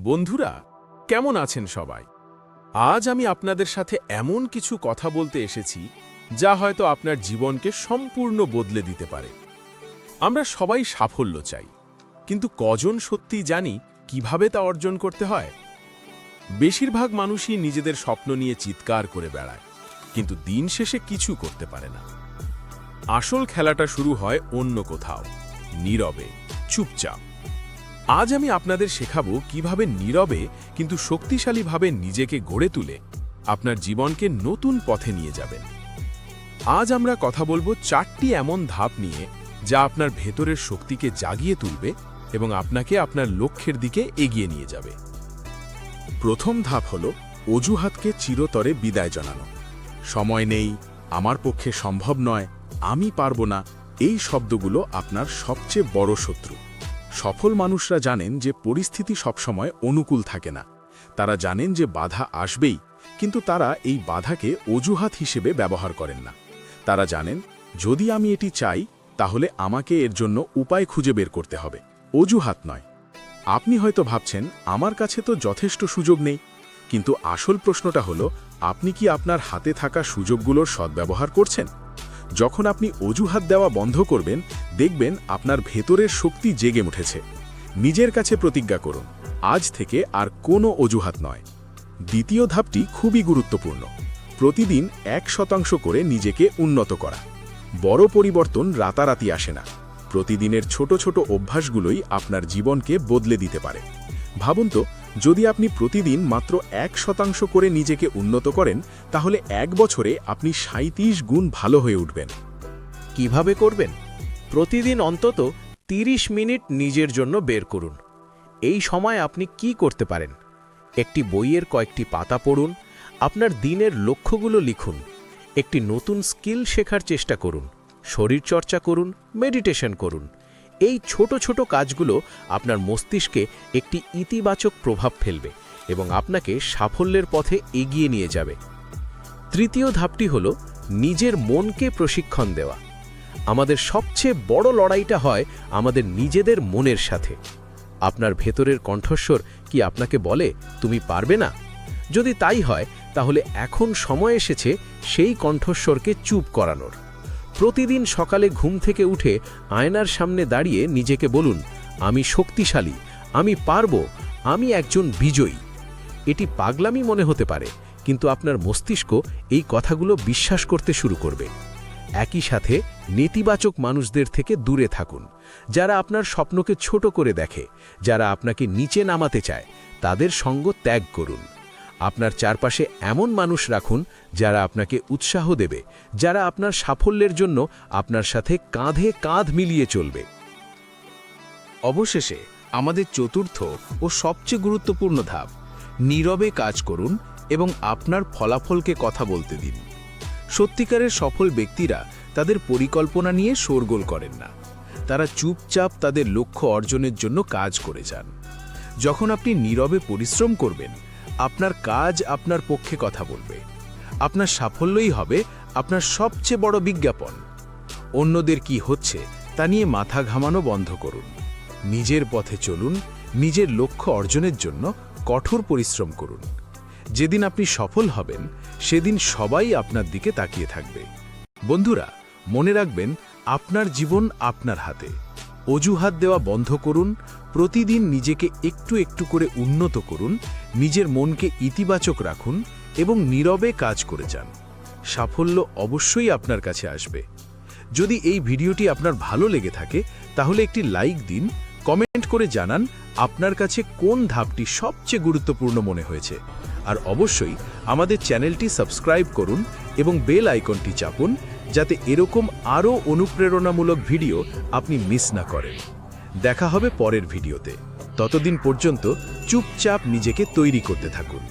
বন্ধুরা, কেমন আছেন সবাই? আজ আমি আপনাদের সাথে এমন কিছু কথা বলতে এসেছি যা হয়তো আপনার জীবনকে সম্পূর্ণ বদলে দিতে পারে। আমরা সবাই সাফল্য চাই, কিন্তু কজন সত্যিই জানি কিভাবে তা অর্জন করতে হয়? বেশিরভাগ মানুষই নিজেদের স্বপ্ন নিয়ে চিৎকার করে বেড়ায়, কিন্তু দিন শেষে কিছু করতে পারে না। আসল খেলাটা শুরু হয় অন্য কোথাও, নীরবে, চুপচাপ। আজ আমি আপনাদের শেখাবো কিভাবে নীরবে কিন্তু শক্তিশালীভাবে নিজেকে গড়ে তুলে আপনার জীবনকে নতুন পথে নিয়ে যাবেন। আজ আমরা কথা বলবো 4টি এমন ধাপ নিয়ে যা আপনার ভেতরের শক্তিকে জাগিয়ে তুলবে এবং আপনাকে আপনার লক্ষ্যের দিকে এগিয়ে নিয়ে যাবে। প্রথম ধাপ হল অজুহাতকে চিরতরে বিদায় জানানো। সময় নেই, আমার পক্ষে সম্ভব নয়, আমি পারবো না, এই শব্দগুলো আপনার সবচেয়ে বড় শত্রু। সফল মানুষরা জানেন যে পরিস্থিতি সবসময় অনুকূল থাকে না। তারা জানেন যে বাধা আসবেই, কিন্তু তারা এই বাধাকে অজুহাত হিসেবে ব্যবহার করেন না। তারা জানেন, যদি আমি এটি চাই তাহলে আমাকে এর জন্য উপায় খুঁজে বের করতে হবে, অজুহাত নয়। আপনি হয়তো ভাবছেন, আমার কাছে তো যথেষ্ট সুযোগ নেই, কিন্তু আসল প্রশ্নটা হলো, আপনি কি আপনার হাতে থাকা সুযোগগুলোর সদ্ব্যবহার করছেন? যখন আপনি অজুহাত দেওয়া বন্ধ করবেন, দেখবেন আপনার ভেতরের শক্তি জেগে উঠেছে। নিজের কাছে প্রতিজ্ঞা করুন, আজ থেকে আর কোনো অজুহাত নয়। দ্বিতীয় ধাপটি খুবই গুরুত্বপূর্ণ। প্রতিদিন 1% করে নিজেকে উন্নত করা। বড় পরিবর্তন রাতারাতি আসে না। প্রতিদিনের ছোট ছোট অভ্যাসগুলোই আপনার জীবনকে বদলে দিতে পারে। ভাবুন তো, যদি আপনি প্রতিদিন মাত্র 1% করে নিজেকে উন্নত করেন, তাহলে 1 বছরে আপনি 37 গুণ ভালো হয়ে উঠবেন। কিভাবে করবেন? প্রতিদিন অন্তত 30 মিনিট নিজের জন্য বের করুন। এই সময় আপনি কি করতে পারেন? একটি বইয়ের কয়েকটি পাতা পড়ুন, আপনার দিনের লক্ষ্যগুলো লিখুন, একটি নতুন স্কিল শেখার চেষ্টা করুন, শরীরচর্চা করুন, মেডিটেশন করুন। এই ছোট ছোট কাজগুলো আপনার মস্তিষ্কে একটি ইতিবাচক প্রভাব ফেলবে এবং আপনাকে সাফল্যের পথে এগিয়ে নিয়ে যাবে। তৃতীয় ধাপটি হল নিজের মনকে প্রশিক্ষণ দেওয়া। আমাদের সবচেয়ে বড় লড়াইটা হয় আমাদের নিজেদের মনের সাথে। আপনার ভেতরের কণ্ঠস্বর কি আপনাকে বলে তুমি পারবে না? যদি তাই হয়, তাহলে এখন সময় এসেছে সেই কণ্ঠস্বরকে চুপ করানোর। প্রতিদিন সকালে ঘুম থেকে উঠে আয়নার সামনে দাঁড়িয়ে নিজেকে বলুন, আমি শক্তিশালী, আমি পারবো, আমি একজন বিজয়ী। এটি পাগলামি মনে হতে পারে, কিন্তু আপনার মস্তিষ্ক এই কথাগুলো বিশ্বাস করতে শুরু করবে। একই সাথে নেতিবাচক মানুষদের থেকে দূরে থাকুন, যারা আপনার স্বপ্নকে ছোট করে দেখে, যারা আপনাকে নিচে নামাতে চায়, তাদের সঙ্গ ত্যাগ করুন। আপনার চারপাশে এমন মানুষ রাখুন যারা আপনাকে উৎসাহ দেবে, যারা আপনার সাফল্যের জন্য আপনার সাথে কাঁধে কাঁধ মিলিয়ে চলবে। অবশেষে আমাদের চতুর্থ ও সবচেয়ে গুরুত্বপূর্ণ ধাপ, নীরবে কাজ করুন এবং আপনার ফলাফলকে কথা বলতে দিন। সত্যিকারের সফল ব্যক্তিরা তাদের পরিকল্পনা নিয়ে শোরগোল করেন না। তারা চুপচাপ তাদের লক্ষ্য অর্জনের জন্য কাজ করে যান। যখন আপনি নীরবে পরিশ্রম করবেন, আপনার কাজ আপনার পক্ষে কথা বলবে। আপনার সাফল্যই হবে আপনার সবচেয়ে বড় বিজ্ঞাপন। অন্যদের কি হচ্ছে তা নিয়ে মাথা ঘামানো বন্ধ করুন। নিজের পথে চলুন, নিজের লক্ষ্য অর্জনের জন্য কঠোর পরিশ্রম করুন। যেদিন আপনি সফল হবেন, সেদিন সবাই আপনার দিকে তাকিয়ে থাকবে। বন্ধুরা, মনে রাখবেন, আপনার জীবন আপনার হাতে। অজুহাত দেওয়া বন্ধ করুন, প্রতিদিন নিজেকে একটু একটু করে উন্নত করুন, নিজের মনকে ইতিবাচক রাখুন এবং নীরবে কাজ করে যান। সাফল্য অবশ্যই আপনার কাছে আসবে। যদি এই ভিডিওটি আপনার ভালো লেগে থাকে, তাহলে একটি লাইক দিন, কমেন্ট করে জানান আপনার কাছে কোন ধাপটি সবচেয়ে গুরুত্বপূর্ণ মনে হয়েছে। আর অবশ্যই আমাদের চ্যানেলটি সাবস্ক্রাইব করুন এবং বেল আইকনটি চাপুন, যাতে এরকম আরও অনুপ্রেরণামূলক ভিডিও আপনি মিস না করেন। দেখা হবে পরের ভিডিওতে। ততদিন পর্যন্ত চুপচাপ নিজেকে তৈরি করতে থাকুন।